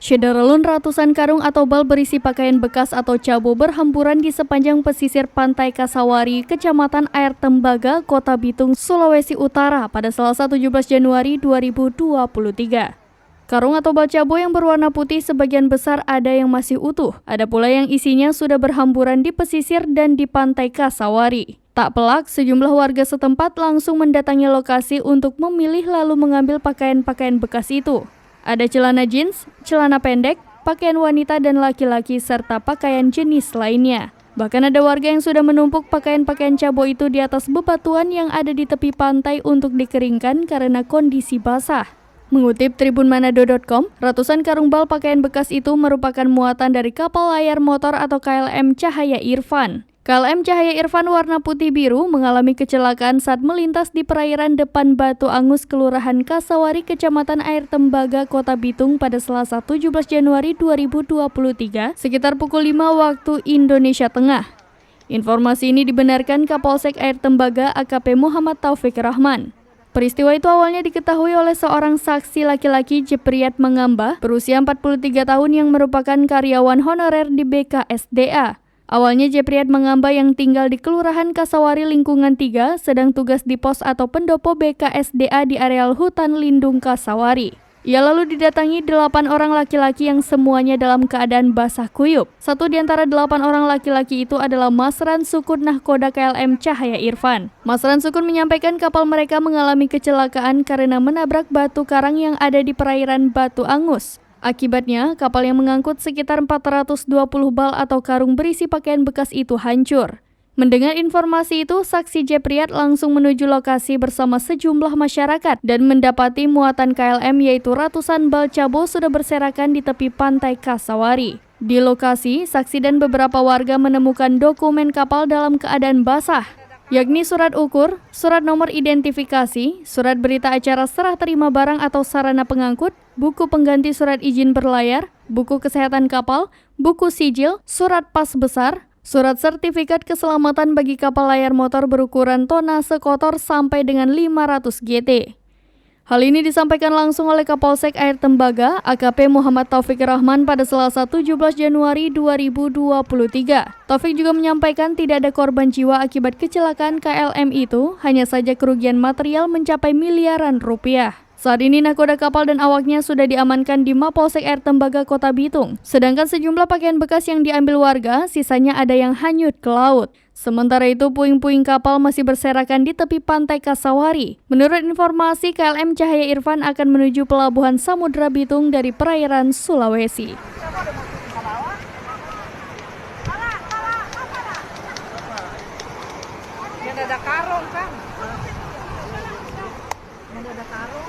Syederalun ratusan karung atau bal berisi pakaian bekas atau cabo berhamburan di sepanjang pesisir Pantai Kasawari, Kecamatan Air Tembaga, Kota Bitung, Sulawesi Utara pada Selasa 17 Januari 2023. Karung atau bal cabo yang berwarna putih sebagian besar ada yang masih utuh, ada pula yang isinya sudah berhamburan di pesisir dan di Pantai Kasawari. Tak pelak, sejumlah warga setempat langsung mendatangi lokasi untuk memilih lalu mengambil pakaian-pakaian bekas itu. Ada celana jeans, celana pendek, pakaian wanita dan laki-laki, serta pakaian jenis lainnya. Bahkan ada warga yang sudah menumpuk pakaian-pakaian cabo itu di atas bebatuan yang ada di tepi pantai untuk dikeringkan karena kondisi basah. Mengutip tribunmanado.com, ratusan karung bal pakaian bekas itu merupakan muatan dari kapal layar motor atau KLM Cahaya Irfan. KLM Cahaya Irfan warna putih biru mengalami kecelakaan saat melintas di perairan depan Batu Angus, Kelurahan Kasawari, Kecamatan Air Tembaga, Kota Bitung pada Selasa 17 Januari 2023 sekitar pukul 5 waktu Indonesia Tengah. Informasi ini dibenarkan Kapolsek Air Tembaga AKP Muhammad Taufik Rahman. Peristiwa itu awalnya diketahui oleh seorang saksi laki-laki Jepriat Mangamba berusia 43 tahun yang merupakan karyawan honorer di BKSDA. Awalnya Jepriat Mangamba yang tinggal di Kelurahan Kasawari Lingkungan 3 sedang tugas di pos atau pendopo BKSDA di areal hutan lindung Kasawari. Ia lalu didatangi 8 orang laki-laki yang semuanya dalam keadaan basah kuyup. Satu di antara 8 orang laki-laki itu adalah Masran Sukun Nahkoda KLM Cahaya Irfan. Masran Sukun menyampaikan kapal mereka mengalami kecelakaan karena menabrak batu karang yang ada di perairan Batu Angus. Akibatnya, kapal yang mengangkut sekitar 420 bal atau karung berisi pakaian bekas itu hancur. Mendengar informasi itu, saksi Jepriat langsung menuju lokasi bersama sejumlah masyarakat dan mendapati muatan KLM yaitu ratusan bal cabo sudah berserakan di tepi Pantai Kasawari. Di lokasi, saksi dan beberapa warga menemukan dokumen kapal dalam keadaan basah, yakni surat ukur, surat nomor identifikasi, surat berita acara serah terima barang atau sarana pengangkut, buku pengganti surat izin berlayar, buku kesehatan kapal, buku sijil, surat pas besar, surat sertifikat keselamatan bagi kapal layar motor berukuran tonase kotor sampai dengan 500 GT. Hal ini disampaikan langsung oleh Kapolsek Air Tembaga, AKP Muhammad Taufik Rahman pada Selasa 17 Januari 2023. Taufik juga menyampaikan tidak ada korban jiwa akibat kecelakaan KLM itu, hanya saja kerugian material mencapai miliaran rupiah. Saat ini nahkoda kapal dan awaknya sudah diamankan di Mapolsek Air Tembaga, Kota Bitung. Sedangkan sejumlah pakaian bekas yang diambil warga, sisanya ada yang hanyut ke laut. Sementara itu, puing-puing kapal masih berserakan di tepi Pantai Kasawari. Menurut informasi, KLM Cahaya Irfan akan menuju Pelabuhan Samudra Bitung dari perairan Sulawesi. Ada karung kan? Ada karung.